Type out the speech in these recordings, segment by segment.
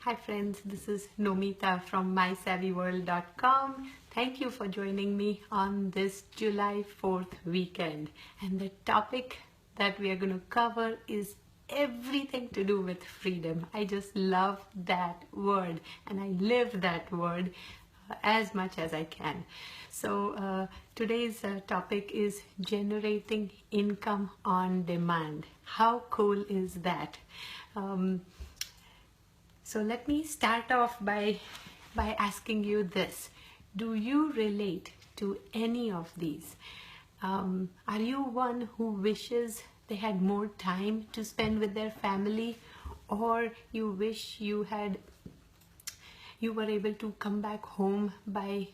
Hi friends, this is Nomita from MySavvyWorld.com. Thank you for joining me on this July 4th weekend. And the topic that we are going to cover is everything to do with freedom. I just love that word and I live that word as much as I can. So today's topic is generating income on demand. How cool is that? So let me start off by asking you this. Do you relate to any of these? Are you one who wishes they had more time to spend with their family, or you wish you were able to come back home by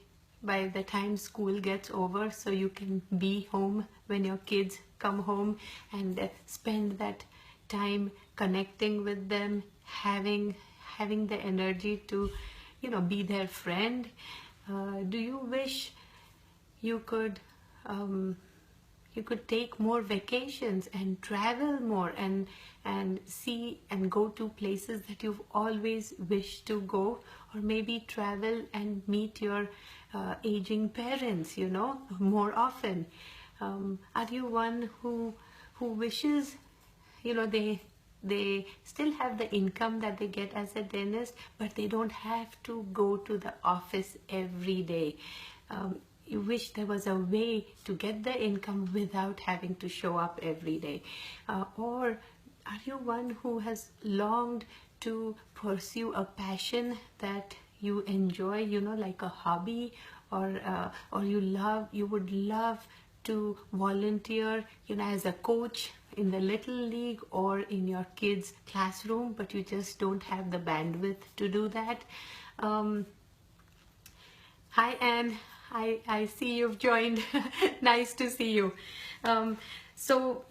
the time school gets over, so you can be home when your kids come home and spend that time connecting with them, having the energy to be their friend? Do you wish you could take more vacations and travel more and see and go to places that you've always wished to go, or maybe travel and meet your aging parents more often? Are you one who wishes they still have the income that they get as a dentist, but they don't have to go to the office every day? You wish there was a way to get the income without having to show up every day. Or are you one who has longed to pursue a passion that you enjoy, like a hobby, or you would love to volunteer, as a coach in the little league or in your kids' classroom, but you just don't have the bandwidth to do that? Hi Anne, I see you've joined. Nice to see you. So,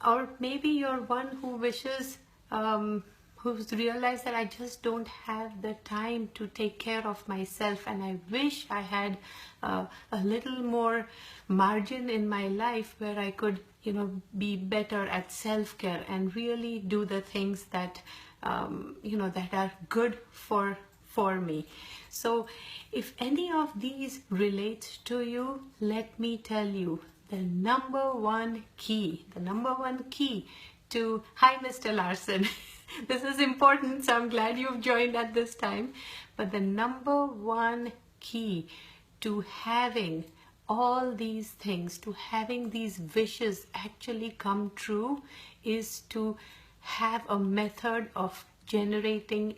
or maybe you're one who wishes, who's realized that I just don't have the time to take care of myself, and I wish I had a little more margin in my life where I could, be better at self-care and really do the things that, that are good for me. So if any of these relates to you, let me tell you, the number one key to, hi Mr. Larson, this is important, so I'm glad you've joined at this time, but the number one key to having all these things, to having these wishes actually come true, is to have a method of generating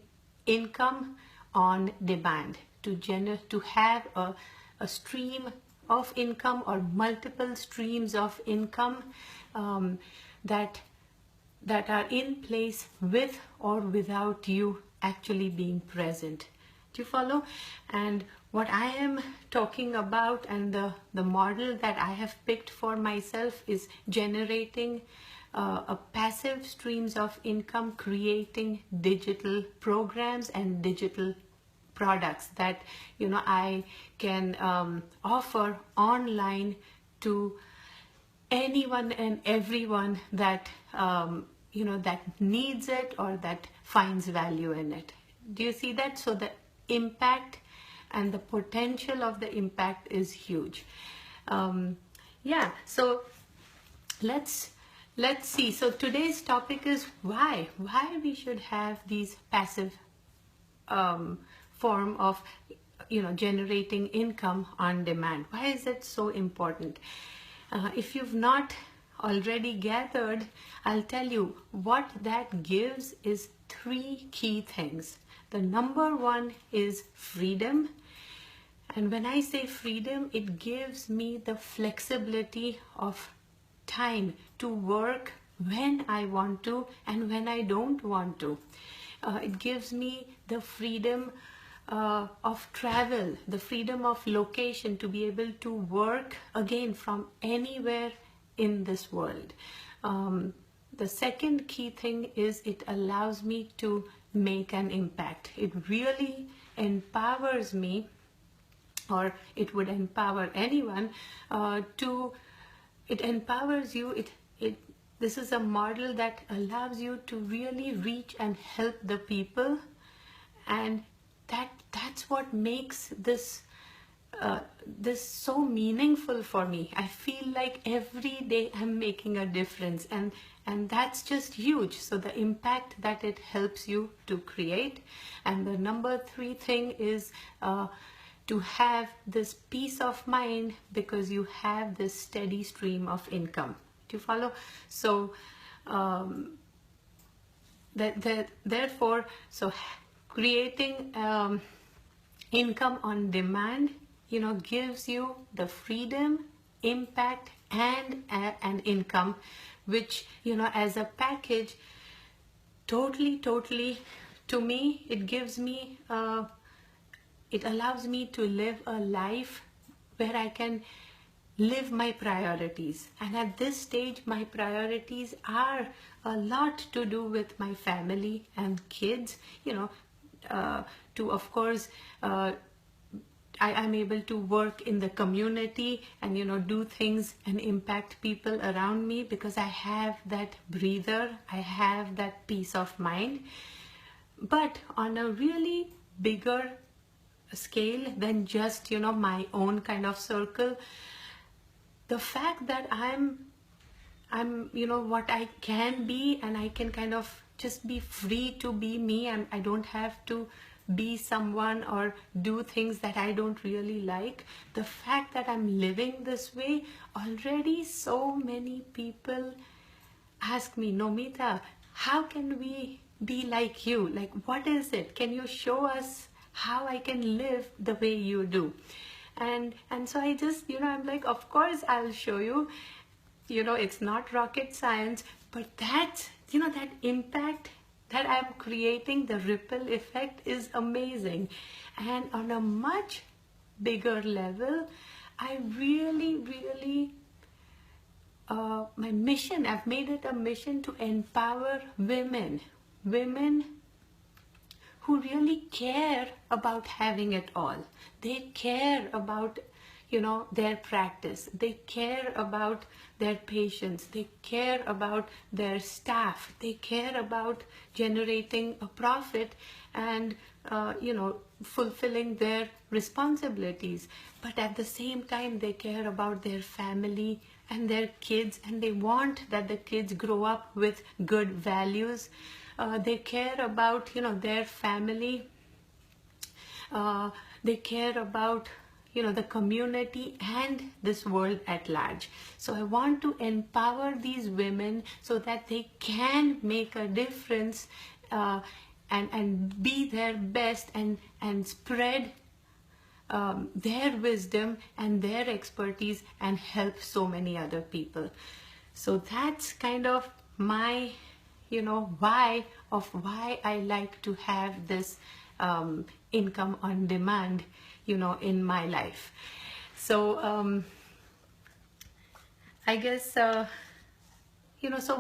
income on demand, to have a stream of income or multiple streams of income that are in place with or without you actually being present. Do you follow? And what I am talking about, and the model that I have picked for myself, is generating a passive streams of income, creating digital programs and digital products that I can offer online to anyone and everyone that that needs it or that finds value in it. Do you see that? So the impact and the potential of the impact is huge. Yeah, so let's see. So today's topic is why we should have these passive form of generating income on demand. Why is it so important? If you've not already gathered, I'll tell you what that gives is three key things. The number one is freedom. And when I say freedom, it gives me the flexibility of time to work when I want to and when I don't want to. It gives me the freedom of travel, the freedom of location, to be able to work again from anywhere in this world. The second key thing is it allows me to make an impact. It really empowers me, or it would empower anyone it empowers you. this is a model that allows you to really reach and help the people, and that's what makes this so meaningful for me. I feel like every day I'm making a difference, and that's just huge. So the impact that it helps you to create. And the number 3 thing is to have this peace of mind, because you have this steady stream of income. Do you follow? So therefore, so creating income on demand, gives you the freedom, impact, and income, which, as a package, totally, to me, it gives me, it allows me to live a life where I can live my priorities. And at this stage, my priorities are a lot to do with my family and kids, to, of course, I'm able to work in the community and do things and impact people around me, because I have that breather, I have that peace of mind. But on a really bigger scale than just my own kind of circle, the fact that I'm what I can be, and I can kind of just be free to be me, and I don't have to be someone or do things that I don't really like. The fact that I'm living this way, already so many people ask me, Nomita, how can we be like you? Like, what is it? Can you show us how I can live the way you do? And so I just, I'm like, of course I'll show you. It's not rocket science, but that, that impact that I'm creating, the ripple effect, is amazing. And on a much bigger level, I really, my mission, I've made it a mission to empower women who really care about having it all. They care about, their practice. They care about their patients. They care about their staff. They care about generating a profit and, fulfilling their responsibilities. But at the same time, they care about their family and their kids, and they want that the kids grow up with good values. They care about, their family. They care about, the community and this world at large. So I want to empower these women so that they can make a difference, and be their best, and spread their wisdom and their expertise and help so many other people. So that's kind of my why I like to have this income on demand in my life. So I guess so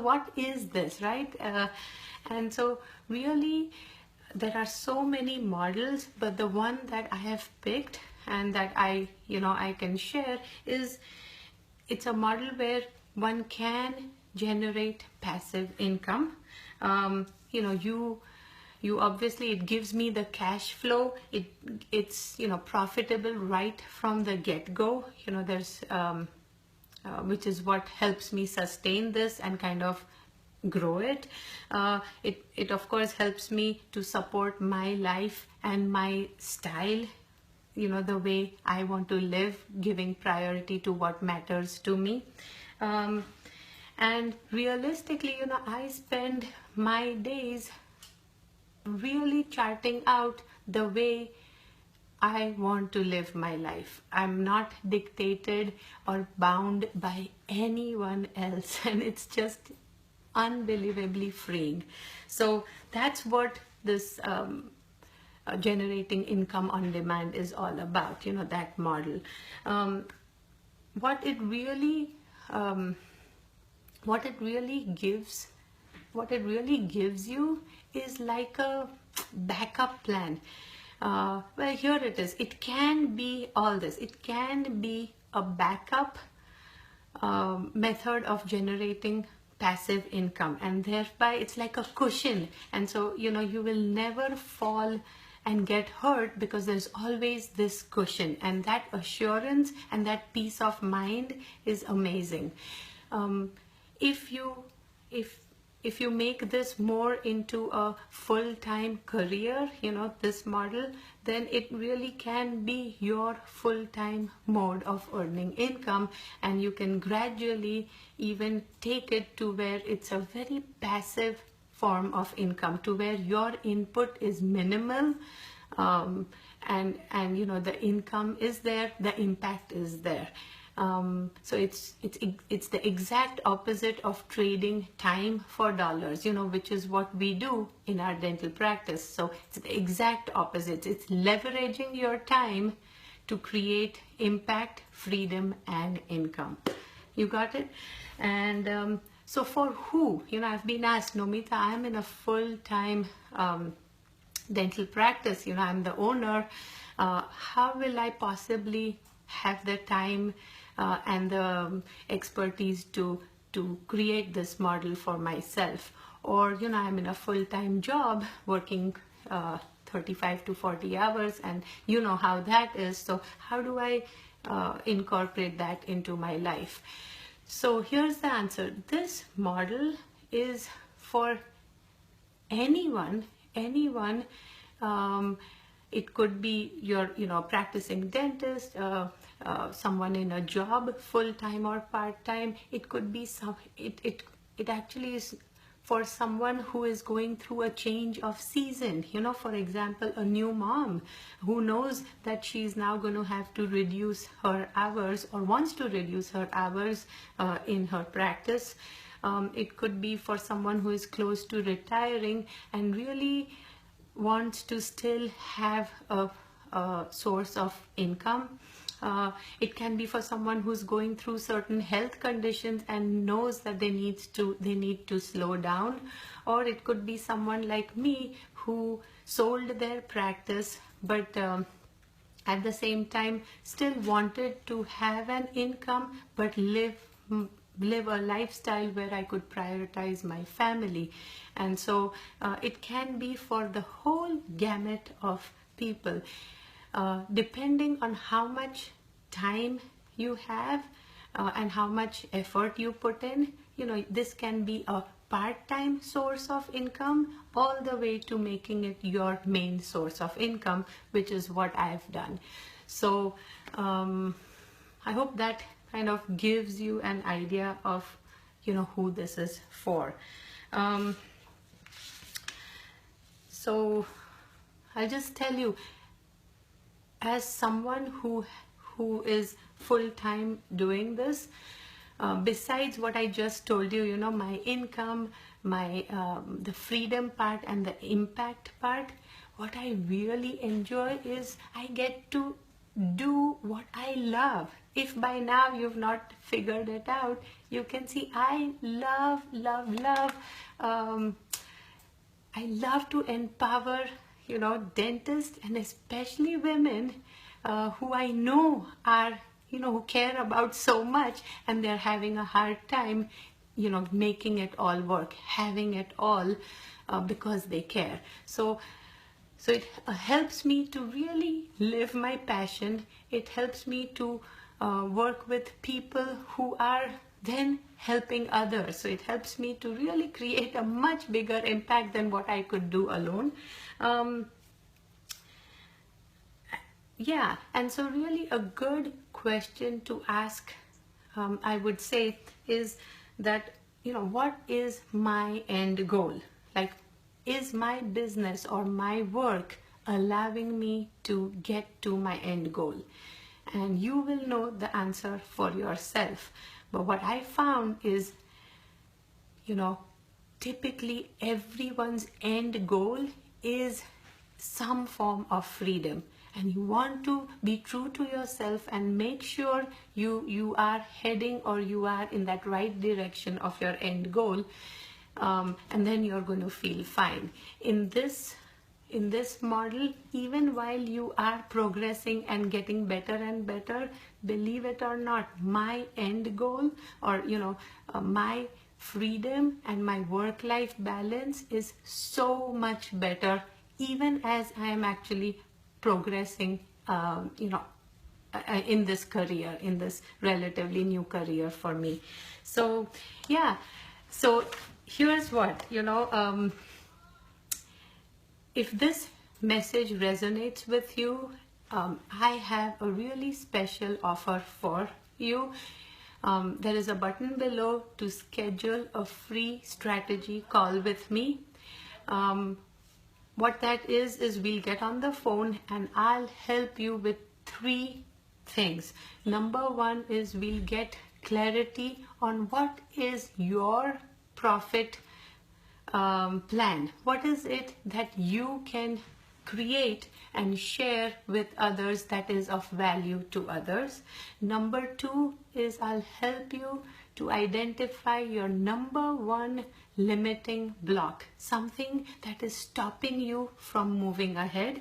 what is this, right? And so really there are so many models, but the one that I have picked and that I can share is, it's a model where one can generate passive income. You obviously, it gives me the cash flow. It's profitable right from the get-go. There's which is what helps me sustain this and kind of grow it. It of course helps me to support my life and my style, the way I want to live, giving priority to what matters to me. And realistically, I spend my days really charting out the way I want to live my life. I'm not dictated or bound by anyone else, and it's just unbelievably freeing. So that's what this generating income on demand is all about, that model. What it really gives you is like a backup plan. Well, here it is. It can be all this. It can be a backup method of generating passive income, and thereby it's like a cushion. And so, you know, you will never fall and get hurt because there's always this cushion, and that assurance and that peace of mind is amazing. If you if you make this more into a full-time career, you know, this model, then it really can be your full-time mode of earning income, and you can gradually even take it to where it's a very passive form of income, to where your input is minimal, and you know, the income is there, the impact is there. So it's the exact opposite of trading time for dollars, you know, which is what we do in our dental practice. So it's the exact opposite. It's leveraging your time to create impact, freedom, and income. You got it? And so for who, you know, I've been asked, Nomita, I'm in a full-time dental practice, you know, I'm the owner. How will I possibly have the time and the expertise to create this model for myself? Or, you know, I'm in a full-time job working 35 to 40 hours, and you know how that is. So how do I incorporate that into my life? So here's the answer. This model is for anyone. It could be your, you know, practicing dentist, someone in a job, full-time or part-time. It could be it actually is for someone who is going through a change of season. You know, for example, a new mom who knows that she's now going to have to reduce her hours, or wants to reduce her hours in her practice. It could be for someone who is close to retiring and really wants to still have a source of income. It can be for someone who's going through certain health conditions and knows that they need to slow down. Or it could be someone like me who sold their practice, but at the same time still wanted to have an income, but live a lifestyle where I could prioritize my family. And so it can be for the whole gamut of people, depending on how much time you have and how much effort you put in. You know, this can be a part-time source of income all the way to making it your main source of income, which is what I've done. So I hope that kind of gives you an idea of, you know, who this is for. So I'll just tell you, as someone who is full-time doing this, besides what I just told you, you know, my income, my the freedom part and the impact part, what I really enjoy is I get to do what I love. If by now you've not figured it out, you can see I love I love to empower, you know, dentists, and especially women who I know are, you know, who care about so much, and they're having a hard time, you know, making it all work, having it all because they care. So it helps me to really live my passion. It helps me to work with people who are then helping others. So it helps me to really create a much bigger impact than what I could do alone. Yeah, and so really a good question to ask, I would say, is that, you know, what is my end goal? Like, is my business or my work allowing me to get to my end goal? And you will know the answer for yourself. But what I found is, you know, typically everyone's end goal is some form of freedom. And you want to be true to yourself and make sure you are heading, or you are in that right direction of your end goal. And then you're going to feel fine. In this model, even while you are progressing and getting better and better, believe it or not, my end goal, or, you know, my freedom and my work-life balance is so much better, even as I am actually progressing, in this career, in this relatively new career for me. So yeah, so here's what, if this message resonates with you, I have a really special offer for you. There is a button below to schedule a free strategy call with me. What that is we'll get on the phone and I'll help you with 3 things. Number 1 is we'll get clarity on what is your profit plan. What is it that you can create and share with others that is of value to others? Number 2 is I'll help you to identify your number 1 limiting block, something that is stopping you from moving ahead,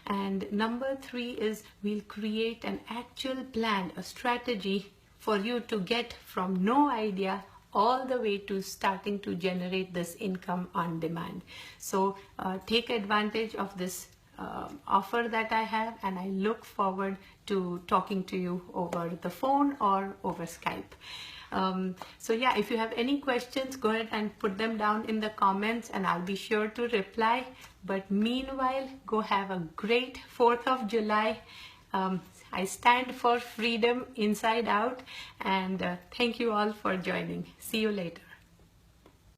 and number 3 is we'll create an actual plan, a strategy for you to get from no idea all the way to starting to generate this income on demand. So take advantage of this offer that I have, and I look forward to talking to you over the phone or over Skype. So yeah, if you have any questions, go ahead and put them down in the comments and I'll be sure to reply. But meanwhile, go have a great 4th of July. I stand for freedom inside out, and thank you all for joining. See you later.